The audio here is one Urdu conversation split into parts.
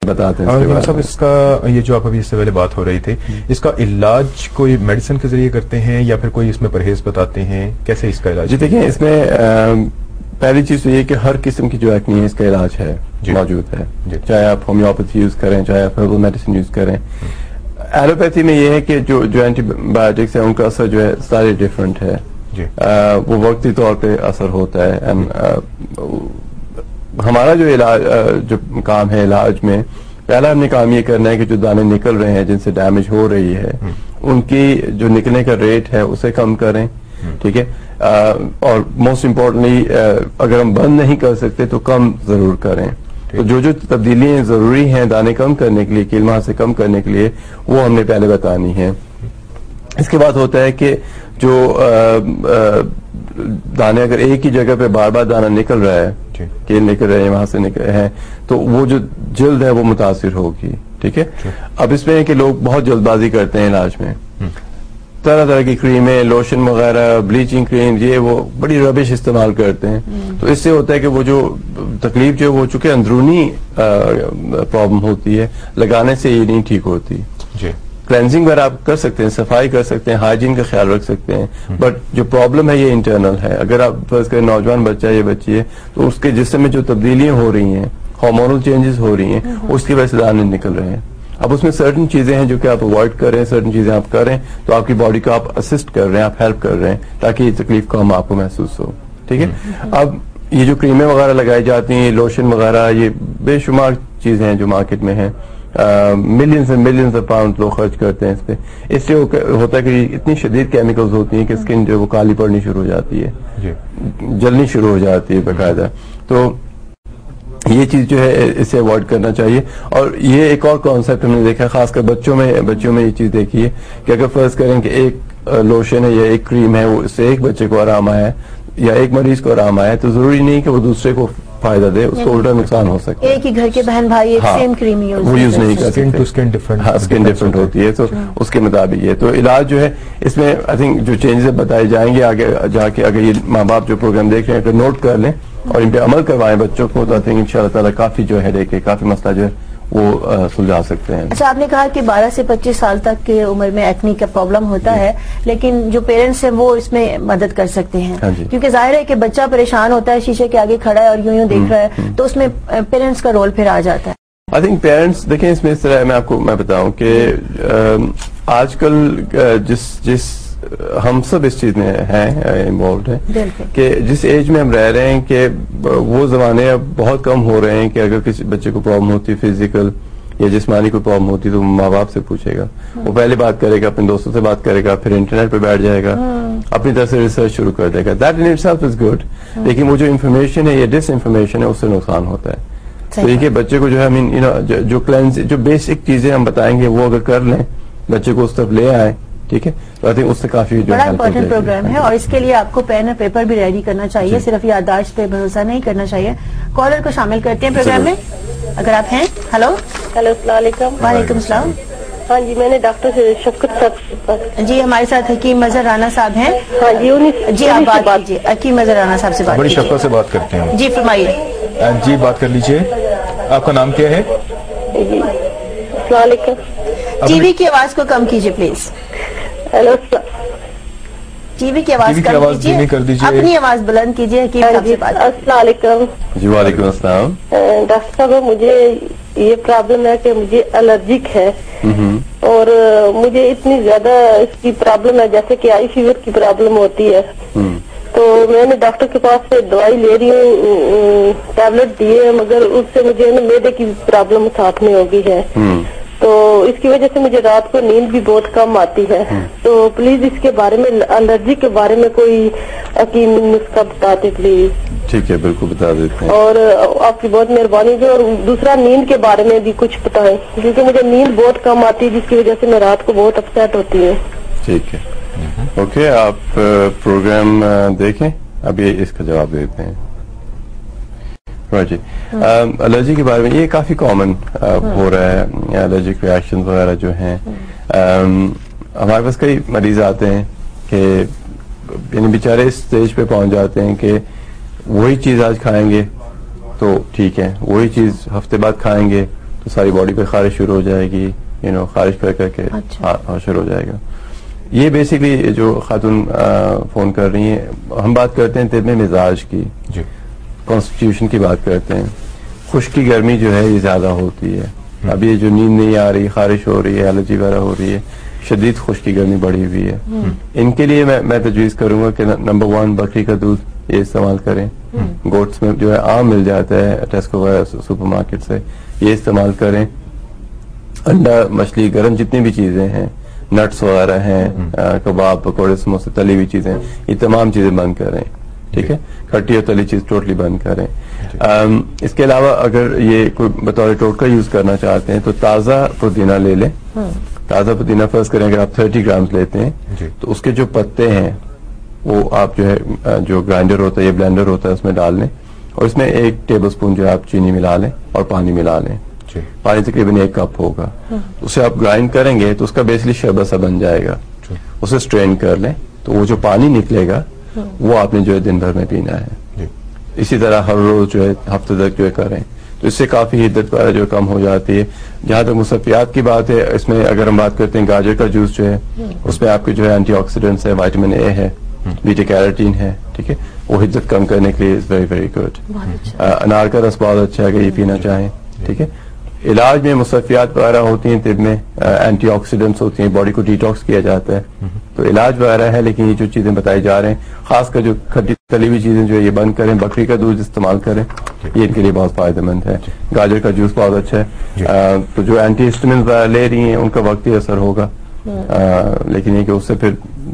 بتاتے ہیں. اور صاحب اس کا یہ جو آپ ابھی اس سے پہلے بات ہو رہی تھی، اس کا علاج کوئی میڈیسن کے ذریعے کرتے ہیں یا پھر کوئی اس میں پرہیز بتاتے ہیں؟ کیسے اس کا علاج؟ جی دیکھیں، اس میں پہلی چیز تو یہ کہ ہر قسم کی جو ایکنی ہے اس کا علاج ہے، موجود ہے. چاہے آپ ہومیوپیتھی یوز کریں، چاہے آپ ہربل میڈیسن یوز کریں. ایلوپیتھی میں یہ ہے کہ جو اینٹی بایوٹکس ہیں ان کا اثر جو ہے سارے ڈفرینٹ ہے. وہ وقتی طور پہ اثر ہوتا ہے. ہمارا جو علاج جو کام ہے علاج میں، پہلا ہم نے کام یہ کرنا ہے کہ جو دانے نکل رہے ہیں جن سے ڈیمیج ہو رہی ہے ان کی جو نکلنے کا ریٹ ہے اسے کم کریں. ٹھیک ہے. اور موسٹ امپورٹنٹلی اگر ہم بند نہیں کر سکتے تو کم ضرور کریں. تو جو تبدیلیاں ضروری ہیں دانے کم کرنے کے لیے، کیلما سے کم کرنے کے لیے، وہ ہم نے پہلے بتانی ہے. اس کے بعد ہوتا ہے کہ جو دانے اگر ایک ہی جگہ پہ بار بار دانا نکل رہا ہے، کیل نکل رہے ہیں، وہاں سے نکل رہے ہیں، تو وہ جو جلد ہے وہ متاثر ہوگی. ٹھیک ہے. اب اس میں ہے کہ لوگ بہت جلد بازی کرتے ہیں علاج میں، طرح طرح کی کریمیں، لوشن وغیرہ، بلیچنگ کریم، یہ وہ بڑی ربش استعمال کرتے ہیں. تو اس سے ہوتا ہے کہ وہ جو تکلیف جو وہ چونکہ اندرونی پرابلم ہوتی ہے، لگانے سے یہ نہیں ٹھیک ہوتی. کلینزنگ وغیرہ آپ کر سکتے ہیں، صفائی کر سکتے ہیں، ہائیجین کا خیال رکھ سکتے ہیں، بٹ جو پرابلم ہے یہ انٹرنل ہے. اگر آپ فرض کریں نوجوان بچہ یا بچی ہے تو اس کے جسم میں جو تبدیلیاں ہو رہی ہیں، ہارمونل چینجز ہو رہی ہیں، اس کی وجہ سے دانے نکل رہے ہیں. اب اس میں سرٹن چیزیں ہیں جو کہ آپ اوائڈ کر رہے ہیں، سرٹن چیزیں آپ کر رہے ہیں تو آپ کی باڈی کو آپ اسسٹ کر رہے ہیں، آپ ہیلپ کر رہے ہیں تاکہ یہ تکلیف کم آپ کو محسوس ہو. ٹھیک ہے. اب یہ جو کریمیں وغیرہ لگائی جاتی ہیں، لوشن وغیرہ، یہ بے شمار چیزیں ہیں جو مارکیٹ میں ہیں. Millions and millions of pound لوگ خرچ کرتے ہیں اس پہ. اس سے ہوتا ہے کہ اتنی شدید کیمیکلز ہوتی ہیں کہ اسکن جو وہ کالی پڑنی شروع ہو جاتی ہے، جلنی شروع ہو جاتی ہے باقاعدہ. تو یہ چیز جو ہے اسے اوائڈ کرنا چاہیے. اور یہ ایک اور کانسیپٹ ہم نے دیکھا خاص کر بچوں میں یہ چیز دیکھی ہے کہ اگر فرض کریں کہ ایک لوشن ہے یا ایک کریم ہے، وہ اس سے ایک بچے کو آرام آیا ہے یا ایک مریض کو آرام آیا ہے، تو ضروری نہیں کہ وہ دوسرے کو فائدہ دے، اس کو الٹا نقصان ہو سکتا ہے. ایک ہی گھر کے بہن بھائی ایک سیم کریم وہ یوز نہیں کر سکتے، اسکن ڈفرنٹ ہوتی ہے، تو اس کے مطابق یہ. تو علاج جو ہے اس میں آئی تھنک جو چینجز بتائے جائیں گے آگے جا کے، اگر یہ ماں باپ جو پروگرام دیکھ رہے ہیں اگر نوٹ کر لیں اور ان پہ عمل کروائیں بچوں کو، تو آئی تھنک ان شاء اللہ تعالیٰ کافی جو ہے کافی مسئلہ جو ہے وہ سلجھا سکتے ہیں. اچھا، آپ نے کہا کہ 12 سے 25 سال تک کی عمر میں ایکنی کا پرابلم ہوتا ہے، لیکن جو پیرنٹس ہیں وہ اس میں مدد کر سکتے ہیں، کیونکہ ظاہر ہے کہ بچہ پریشان ہوتا ہے، شیشے کے آگے کھڑا ہے اور یوں دیکھ رہا ہے، تو اس میں پیرنٹس کا رول پھر آ جاتا ہے. آئی تھنک پیرنٹس دیکھیں اس میں اس طرح میں بتاؤں کہ آج کل جس ہم سب اس چیز میں ہیں انوالوڈ ہیں کہ جس ایج میں ہم رہ رہے ہیں کہ وہ زمانے اب بہت کم ہو رہے ہیں کہ اگر کسی بچے کو پرابلم ہوتی فزیکل یا جسمانی کوئی پرابلم ہوتی تو ماں باپ سے پوچھے گا. وہ پہلے بات کرے گا، اپنے دوستوں سے بات کرے گا، پھر انٹرنیٹ پہ بیٹھ جائے گا، اپنی طرف سے ریسرچ شروع کر دے گا. That in itself is good. لیکن وہ جو انفارمیشن ہے یا ڈس انفارمیشن ہے اس سے نقصان ہوتا ہے. تو دیکھیے بچے کو جو ہے جو بیسک چیزیں ہم بتائیں گے وہ اگر کر لیں، بچے کو اس طرف لے آئیں، ٹھیک ہے، تو آئی تھنک اس سے کافی بڑا امپورٹنٹ پروگرام ہے. اور اس کے لیے آپ کو پین اور پیپر بھی ریڈی کرنا چاہیے، صرف یادداشت پہ بھروسہ نہیں کرنا چاہیے. کالر کو شامل کرتے ہیں پروگرام میں اگر آپ ہیں. ہلو السلام علیکم. وعلیکم السلام. ہاں جی، میں نے ڈاکٹر شفقت صاحب. جی ہمارے ساتھ حکیم مظہر رانا صاحب ہیں. ہاں جی آپ بات کیجیے، حکیم مظہر رانا صاحب سے بات بڑی شفقت سے بات کرتے ہیں. جی فرمائیے. جی بات کر لیجیے. آپ کا نام کیا ہے؟ جی السلام علیکم. ٹی وی کی آواز کو کم کیجیے پلیز. ہیلو، ٹی وی کی آواز کم کیجیے، اپنی آواز بلند کیجیے. حکیم صاحب سے بات. السلام علیکم. جی وعلیکم السلام. ڈاکٹر صاحب مجھے یہ پرابلم ہے کہ مجھے الرجک ہے اور مجھے اتنی زیادہ اس کی پرابلم ہے جیسے کہ آئی فیور کی پرابلم ہوتی ہے. تو میں نے ڈاکٹر کے پاس سے دوائی لے رہی ہوں، ٹیبلٹ دیے، مگر اس سے مجھے میدے کی پرابلم ساتھ میں ہو گئی ہے. تو اس کی وجہ سے مجھے رات کو نیند بھی بہت کم آتی ہے. تو پلیز اس کے بارے میں، الرجی کے بارے میں کوئی حکیم نسخہ بتاتے پلیز. ٹھیک ہے، بالکل بتا دیتے ہیں. اور آپ کی بہت مہربانی جو. اور دوسرا نیند کے بارے میں بھی کچھ بتائیں کیونکہ مجھے نیند بہت کم آتی ہے جس کی وجہ سے میں رات کو بہت اپسیٹ ہوتی ہوں. ٹھیک ہے، اوکے، آپ پروگرام دیکھیں، ابھی اس کا جواب دیتے ہیں. جی الرجی کے بارے میں یہ کافی کامن ہو رہا ہے، الرجک ریاکشن وغیرہ جو ہیں. ہمارے پاس کئی مریض آتے ہیں کہ یعنی بیچارے اس اسٹیج پہ پہنچ جاتے ہیں کہ وہی چیز آج کھائیں گے تو ٹھیک ہے، وہی چیز ہفتے بعد کھائیں گے تو ساری باڈی پہ خارش شروع ہو جائے گی، خارش کر کے شروع ہو جائے گا. یہ بیسکلی جو خاتون فون کر رہی ہیں، ہم بات کرتے ہیں طب میں مزاج کی، کانسٹیٹیوشن کی بات کرتے ہیں. خشکی گرمی جو ہے یہ زیادہ ہوتی ہے. اب یہ جو نیند نہیں آ رہی، خارش ہو رہی ہے، الرجی وغیرہ ہو رہی ہے، شدید خشکی گرمی بڑھی ہوئی ہے، ان کے لیے میں تجویز کروں گا کہ نمبر 1 بکری کا دودھ یہ استعمال کریں. گوٹس میں جو ہے عام مل جاتا ہے ٹیسکو وغیرہ سپر مارکیٹ سے، یہ استعمال کریں. انڈا، مچھلی، گرم جتنی بھی چیزیں ہیں، نٹس وغیرہ ہیں، کباب، پکوڑے، سموسے، تلی ہوئی چیزیں، یہ تمام چیزیں بند کریں. ٹھیک ہے، کھٹی اور تلی چیز ٹوٹلی بند کریں. اس کے علاوہ اگر یہ کوئی بطور ٹوٹکا یوز کرنا چاہتے ہیں تو تازہ پودینہ لے لیں. تازہ پودینہ فرض کریں اگر آپ 30 گرامز لیتے ہیں تو اس کے جو پتے ہیں وہ آپ جو ہے جو گرائنڈر ہوتا ہے یا بلینڈر ہوتا ہے اس میں ڈال لیں، اور اس میں 1 ٹیبل اسپون جو ہے آپ چینی ملا لیں اور پانی ملا لیں. پانی تقریباً 1 کپ ہوگا. اسے آپ گرائنڈ کریں گے تو اس کا بیسکلی شربت سا بن جائے گا. اسے اسٹرین کر لیں تو وہ جو پانی نکلے گا وہ آپ نے جو ہے دن بھر میں پینا ہے. اسی طرح ہر روز جو ہے ہفتے تک جو ہے کریں تو اس سے کافی حدت وغیرہ جو کم ہو جاتی ہے. جہاں تک مصفیات کی بات ہے، اس میں اگر ہم بات کرتے ہیں گاجر کا جوس جو ہے اس میں آپ کے جو ہے اینٹی آکسیڈنٹس ہے، وائٹامن اے ہے، بیٹا کیروٹین ہے. ٹھیک ہے، وہ حدت کم کرنے کے لیے از ویری ویری گڈ. انار کا رس بہت اچھا ہے کہ یہ پینا چاہیں. ٹھیک ہے، علاج میں مصفیات وغیرہ ہوتی ہیں، طب میں اینٹی آکسیڈنٹس ہوتی ہیں، باڈی کو ڈیٹاکس کیا جاتا ہے تو علاج وغیرہ ہے. لیکن یہ جو چیزیں بتائی جا رہے ہیں، خاص کر جو کھٹی تلی ہوئی چیزیں جو ہے یہ بند کریں. بکری کا دودھ استعمال کریں، یہ ان کے لیے بہت فائدہ مند ہے. گاجر کا جوس بہت اچھا ہے. تو جو اینٹی ہسٹامنز لے رہی ہیں ان کا وقتی اثر ہوگا، لیکن یہ کہ اس سے پھر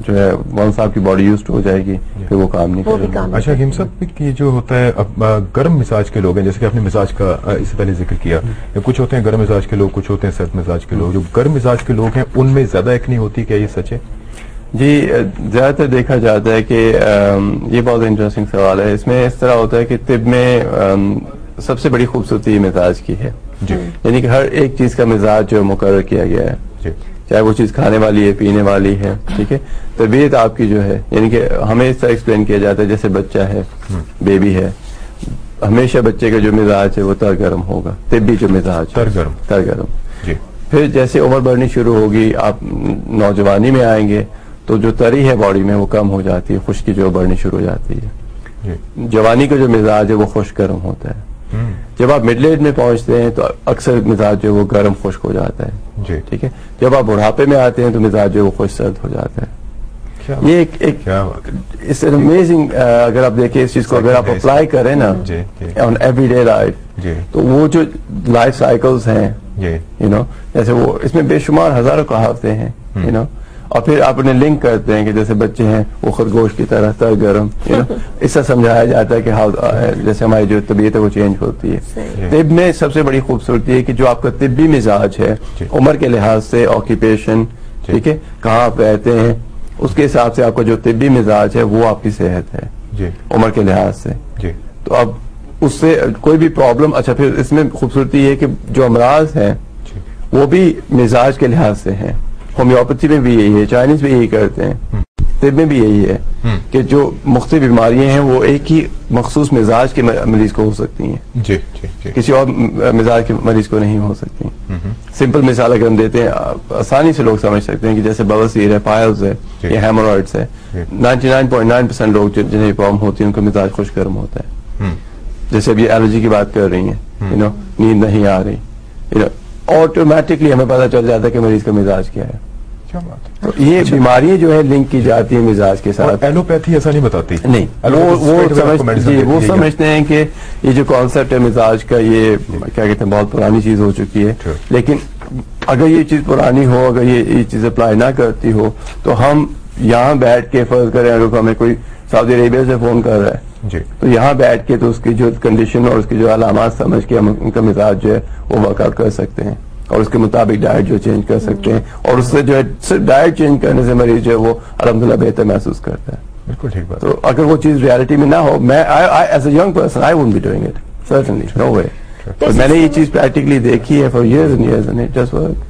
جو ہے ونس آپ کی باڈی یوزڈ ہو جائے گی پھر وہ کام نہیں کرے گی. اچھا حکیم صاحب، یہ جو ہوتا ہے اب گرم مزاج کے لوگ ہیں، جیسے کہ آپ نے مزاج کا اس سے پہلے ذکر کیا، کچھ ہوتے ہیں گرم مزاج کے لوگ، کچھ ہوتے ہیں سرد مزاج کے لوگ. جو گرم مزاج کے لوگ ہیں ان میں زیادہ ایکنی ہوتی ہے، کیا یہ سچ ہے؟ جی، زیادہ تر دیکھا جاتا ہے کہ یہ بہت انٹرسٹنگ سوال ہے. اس میں اس طرح ہوتا ہے کہ طب میں سب سے بڑی خوبصورتی مزاج کی ہے. یعنی کہ ہر ایک چیز کا مزاج جو مقرر کیا گیا ہے، چاہے وہ چیز کھانے والی ہے، پینے والی ہے. ٹھیک ہے، طبیعت آپ کی جو ہے، یعنی کہ ہمیں اس طرح ایکسپلین کیا جاتا ہے جیسے بچہ ہے، بیبی ہے، ہمیشہ بچے کا جو مزاج ہے وہ تر گرم ہوگا. طبی جو مزاج تر گرم. پھر جیسے عمر بڑھنی شروع ہوگی، آپ نوجوانی میں آئیں گے تو جو تری ہے باڈی میں وہ کم ہو جاتی ہے، خشکی جو بڑھنی شروع ہو جاتی ہے. جوانی کا جو مزاج ہے وہ خشک گرم ہوتا ہے. جب آپ مڈل ایج میں پہنچتے ہیں تو اکثر مزاج جو ہے وہ گرم خشک ہو جاتا ہے. ٹھیک ہے، جب آپ بڑھاپے میں آتے ہیں تو مزاج جو ہے وہ خشک سرد ہو جاتا ہے. یہ ایک امیزنگ، اگر آپ دیکھیں اس چیز کو، اگر آپ اپلائی کریں نا آن ایوری ڈے لائف، تو وہ جو لائف سائیکلز ہیں، جیسے وہ اس میں بے شمار ہزاروں کہاوتیں ہیں، اور پھر آپ انہیں لنک کرتے ہیں کہ جیسے بچے ہیں وہ خرگوش کی طرح تر گرم. اس سے سمجھایا جاتا ہے کہ جیسے ہماری جو طبیعت ہے وہ چینج ہوتی ہے. طب میں سب سے بڑی خوبصورتی ہے کہ جو آپ کا طبی مزاج ہے، عمر کے لحاظ سے، آکیپیشن، ٹھیک ہے، کہاں آپ رہتے ہیں، اس کے حساب سے آپ کا جو طبی مزاج ہے وہ آپ کی صحت ہے عمر کے لحاظ سے. تو اب اس سے کوئی بھی پرابلم. اچھا، پھر اس میں خوبصورتی یہ کہ جو امراض ہیں وہ بھی مزاج کے لحاظ سے ہیں. ہومیوپیتھی میں بھی یہی ہے، چائنیز بھی یہی کرتے ہیں، طب میں بھی یہی ہے کہ جو مختلف بیماریاں ہیں وہ ایک ہی مخصوص مزاج کے مریض کو ہو سکتی ہیں، کسی اور مزاج کے مریض کو نہیں ہو سکتی. سمپل مثال اگر ہم دیتے ہیں، آسانی سے لوگ سمجھ سکتے ہیں کہ جیسے بواسیر ہے، پائلز ہے یا ہیمورائڈس ہے، 99.9% لوگ جنہیں پرابلم ہوتی ہے ان کا مزاج خشک گرم ہوتا ہے. جیسے ابھی الرجی کی بات کر رہی ہیں، نیند نہیں آ رہی، آٹومیٹکلی ہمیں پتہ چل جاتا ہے کہ مریض کا مزاج کیا ہے. تو یہ بیماریاں جو ہے لنک کی جاتی ہیں مزاج کے ساتھ. ایلوپیتھی ایسا نہیں بتاتی؟ نہیں، وہ سمجھتے ہیں کہ یہ جو کانسیپٹ ہے مزاج کا، یہ کیا کہتے ہیں بہت پرانی چیز ہو چکی ہے. لیکن اگر یہ چیز پرانی ہو، اگر یہ چیز اپلائی نہ کرتی ہو تو ہم یہاں بیٹھ کے فرض کریں اگر ہمیں کوئی سعودی عربیہ سے فون کر رہا ہے تو یہاں بیٹھ کے تو اس کی جو کنڈیشن اور اس کی جو علامات سمجھ کے ہم ان کا مزاج جو ہے وہ ورک آؤٹ کر سکتے ہیں اور اس کے مطابق ڈائٹ جو چینج کر سکتے ہیں. اور اس سے جو ہے صرف ڈائٹ چینج کرنے سے مریض جو ہے وہ الحمدللہ بہتر محسوس کرتا ہے. بالکل ٹھیک بات. تو اگر وہ چیز ریالٹی میں نہ ہو، میں as a young person I won't be doing it, certainly no way. میں نے یہ چیز پریکٹیکلی دیکھی ہے for years and years and it just work.